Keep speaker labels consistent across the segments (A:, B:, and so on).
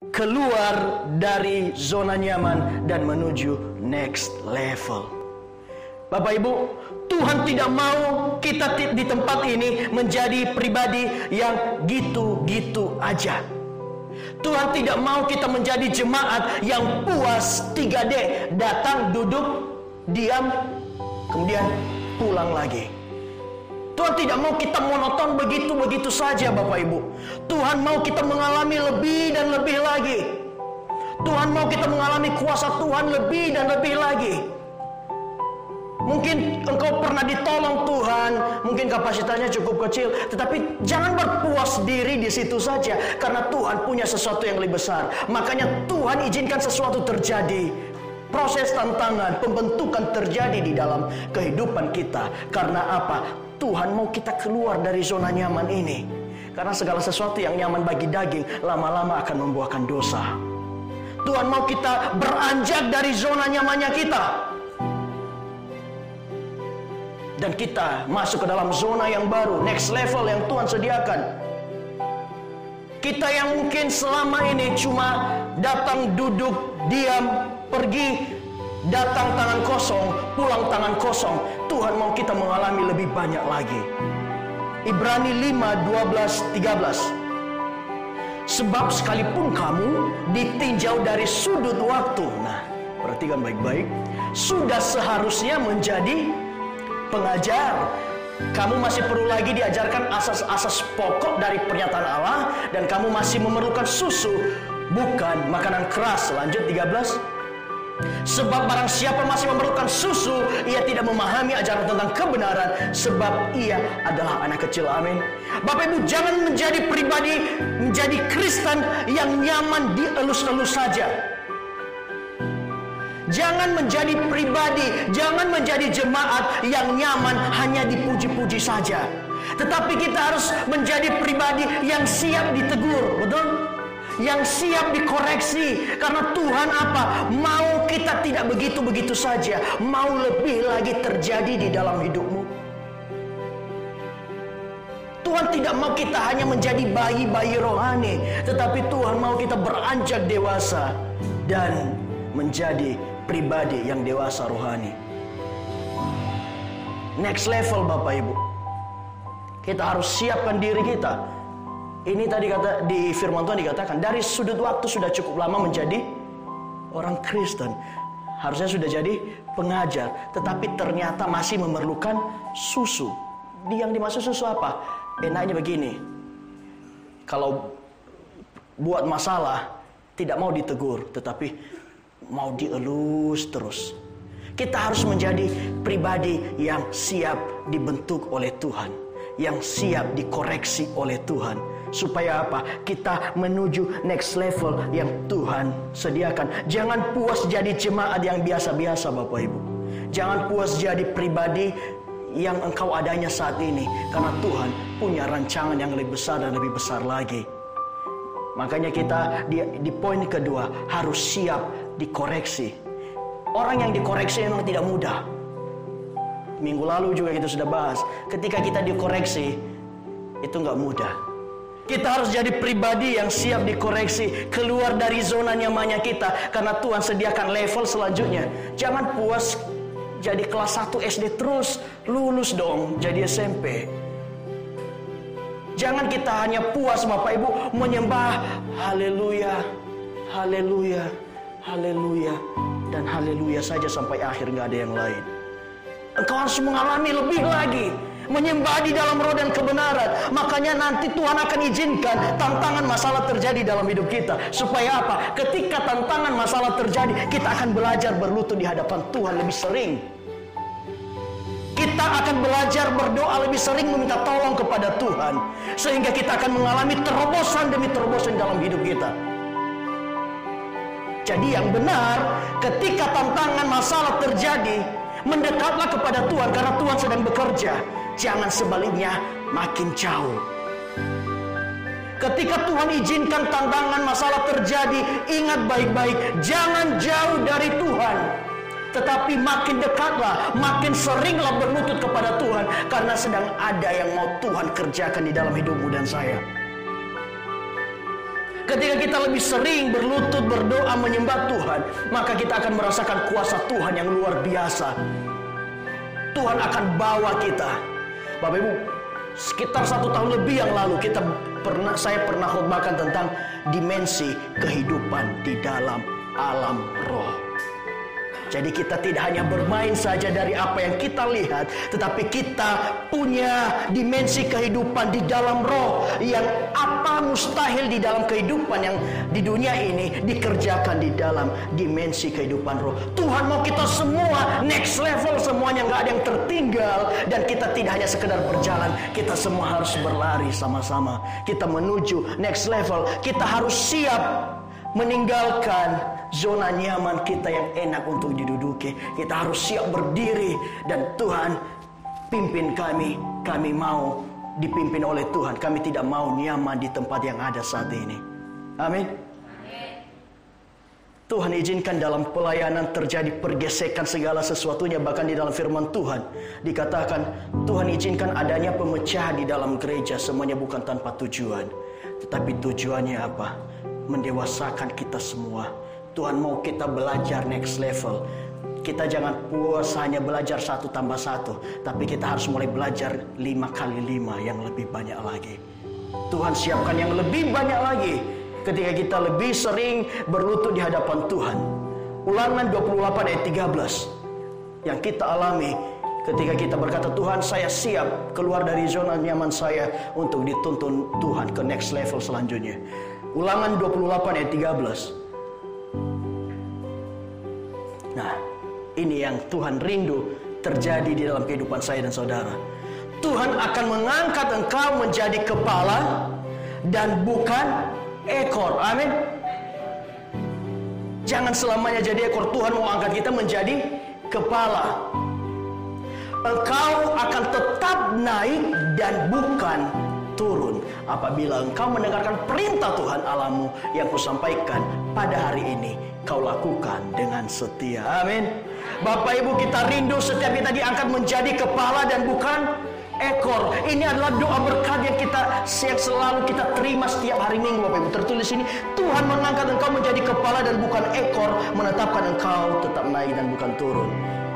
A: keluar dari zona nyaman dan menuju next level. Bapak Ibu, Tuhan tidak mau kita di tempat ini menjadi pribadi yang gitu-gitu aja. Tuhan tidak mau kita menjadi jemaat yang puas 3D, datang, duduk, diam, kemudian pulang lagi. Tuhan tidak mau kita monoton begitu-begitu saja, Bapak Ibu. Tuhan mau kita mengalami lebih dan lebih lagi. Tuhan mau kita mengalami kuasa Tuhan lebih dan lebih lagi. Mungkin engkau pernah ditolong Tuhan, mungkin kapasitasnya cukup kecil, tetapi jangan berpuas diri di situ saja, karena Tuhan punya sesuatu yang lebih besar. Makanya Tuhan izinkan sesuatu terjadi. Proses tantangan, pembentukan terjadi di dalam kehidupan kita. Karena apa? Tuhan mau kita keluar dari zona nyaman ini. Karena segala sesuatu yang nyaman bagi daging lama-lama akan membuahkan dosa. Tuhan mau kita beranjak dari zona nyamannya kita, dan kita masuk ke dalam zona yang baru, next level yang Tuhan sediakan. Kita yang mungkin selama ini cuma datang, duduk, diam, pergi, datang tangan kosong, pulang tangan kosong. Tuhan mau kita mengalami lebih banyak lagi. Ibrani 5, 12, 13. Sebab sekalipun kamu ditinjau dari sudut waktu, nah perhatikan baik-baik, sudah seharusnya menjadi pengajar. Kamu masih perlu lagi diajarkan asas-asas pokok dari pernyataan Allah, dan kamu masih memerlukan susu, bukan makanan keras. Lanjut 13. Sebab barang siapa masih memerlukan susu, ia tidak memahami ajaran tentang kebenaran, sebab ia adalah anak kecil. Amin. Bapak Ibu, jangan menjadi pribadi, menjadi Kristen yang nyaman dielus-elus saja. Jangan menjadi pribadi, jangan menjadi jemaat yang nyaman hanya dipuji-puji saja. Tetapi kita harus menjadi pribadi yang siap ditegur, betul? Yang siap dikoreksi. Karena Tuhan apa? Mau kita tidak begitu-begitu saja, mau lebih lagi terjadi di dalam hidupmu. Tuhan tidak mau kita hanya menjadi bayi-bayi rohani, tetapi Tuhan mau kita beranjak dewasa dan menjadi pribadi yang dewasa rohani. Next level, Bapak Ibu. Kita harus siapkan diri kita. Ini tadi kata di firman Tuhan dikatakan, dari sudut waktu sudah cukup lama menjadi orang Kristen. Harusnya sudah jadi pengajar, tetapi ternyata masih memerlukan susu. Yang dimaksud susu apa? Enaknya begini, kalau buat masalah tidak mau ditegur, tetapi mau dielus terus. Kita harus menjadi pribadi yang siap dibentuk oleh Tuhan, yang siap dikoreksi oleh Tuhan. Supaya apa? Kita menuju next level yang Tuhan sediakan. Jangan puas jadi jemaat yang biasa-biasa, Bapak Ibu. Jangan puas jadi pribadi yang engkau adanya saat ini, karena Tuhan punya rancangan yang lebih besar dan lebih besar lagi. Makanya kita di poin kedua harus siap dikoreksi. Orang yang dikoreksi memang tidak mudah. Minggu lalu juga kita sudah bahas, ketika kita dikoreksi itu nggak mudah. Kita harus jadi pribadi yang siap dikoreksi, keluar dari zona nyamannya kita, karena Tuhan sediakan level selanjutnya. Jangan puas jadi kelas 1 SD terus, lulus dong jadi SMP. Jangan kita hanya puas, Bapak Ibu, menyembah haleluya, haleluya, haleluya, dan haleluya saja sampai akhir, nggak ada yang lain. Engkau harus mengalami lebih lagi, menyembah di dalam roh dan kebenaran. Makanya nanti Tuhan akan izinkan tantangan masalah terjadi dalam hidup kita. Supaya apa? Ketika tantangan masalah terjadi, kita akan belajar berlutut di hadapan Tuhan lebih sering. Kita akan belajar berdoa lebih sering, meminta tolong kepada Tuhan. Sehingga kita akan mengalami terobosan demi terobosan dalam hidup kita. Jadi yang benar, ketika tantangan masalah terjadi, mendekatlah kepada Tuhan, karena Tuhan sedang bekerja. Jangan sebaliknya makin jauh. Ketika Tuhan izinkan tantangan masalah terjadi, ingat baik-baik, jangan jauh dari Tuhan, tetapi makin dekatlah, makin seringlah berlutut kepada Tuhan, karena sedang ada yang mau Tuhan kerjakan di dalam hidupmu dan saya. Ketika kita lebih sering berlutut berdoa menyembah Tuhan, maka kita akan merasakan kuasa Tuhan yang luar biasa. Tuhan akan bawa kita. Bapak Ibu, sekitar 1 tahun lebih yang lalu saya pernah khotbahkan tentang dimensi kehidupan di dalam alam roh. Jadi kita tidak hanya bermain saja dari apa yang kita lihat, tetapi kita punya dimensi kehidupan di dalam roh, yang apa mustahil di dalam kehidupan yang di dunia ini dikerjakan di dalam dimensi kehidupan roh. Tuhan mau kita semua next level, semuanya nggak ada yang tertinggal, dan kita tidak hanya sekedar berjalan, kita semua harus berlari sama-sama. Kita menuju next level. Kita harus siap meninggalkan zona nyaman kita yang enak untuk diduduki. Kita harus siap berdiri, dan Tuhan pimpin kami. Kami mau dipimpin oleh Tuhan. Kami tidak mau nyaman di tempat yang ada saat ini. Amin. Tuhan izinkan dalam pelayanan terjadi pergesekan segala sesuatunya. Bahkan di dalam firman Tuhan dikatakan, Tuhan izinkan adanya pemecahan di dalam gereja. Semuanya bukan tanpa tujuan, tetapi tujuannya apa? Mendewasakan kita semua. Tuhan mau kita belajar next level. Kita jangan puas hanya belajar 1 tambah 1, tapi kita harus mulai belajar 5 kali 5 yang lebih banyak lagi. Tuhan siapkan yang lebih banyak lagi ketika kita lebih sering berlutut di hadapan Tuhan. Ulangan 28 ayat 13 yang kita alami ketika kita berkata, Tuhan, saya siap keluar dari zona nyaman saya untuk dituntun Tuhan ke next level selanjutnya. Ulangan 28 ayat 13. Nah, ini yang Tuhan rindu terjadi di dalam kehidupan saya dan saudara. Tuhan akan mengangkat engkau menjadi kepala dan bukan ekor. Amin. Jangan selamanya jadi ekor. Tuhan mau angkat kita menjadi kepala. Engkau akan tetap naik dan bukan turun apabila engkau mendengarkan perintah Tuhan Allahmu yang kusampaikan pada hari ini, kau lakukan dengan setia. Amin. Bapak Ibu, kita rindu setiap kita diangkat menjadi kepala dan bukan ekor. Ini adalah doa berkat yang selalu kita terima setiap hari Minggu. Bapak Ibu, tertulis ini, Tuhan mengangkat engkau menjadi kepala dan bukan ekor, menetapkan engkau tetap naik dan bukan turun.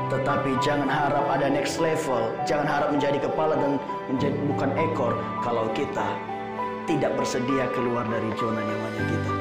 A: Tetapi jangan harap ada next level. Jangan harap menjadi kepala dan menjadi bukan ekor kalau kita tidak bersedia keluar dari zona nyamannya kita.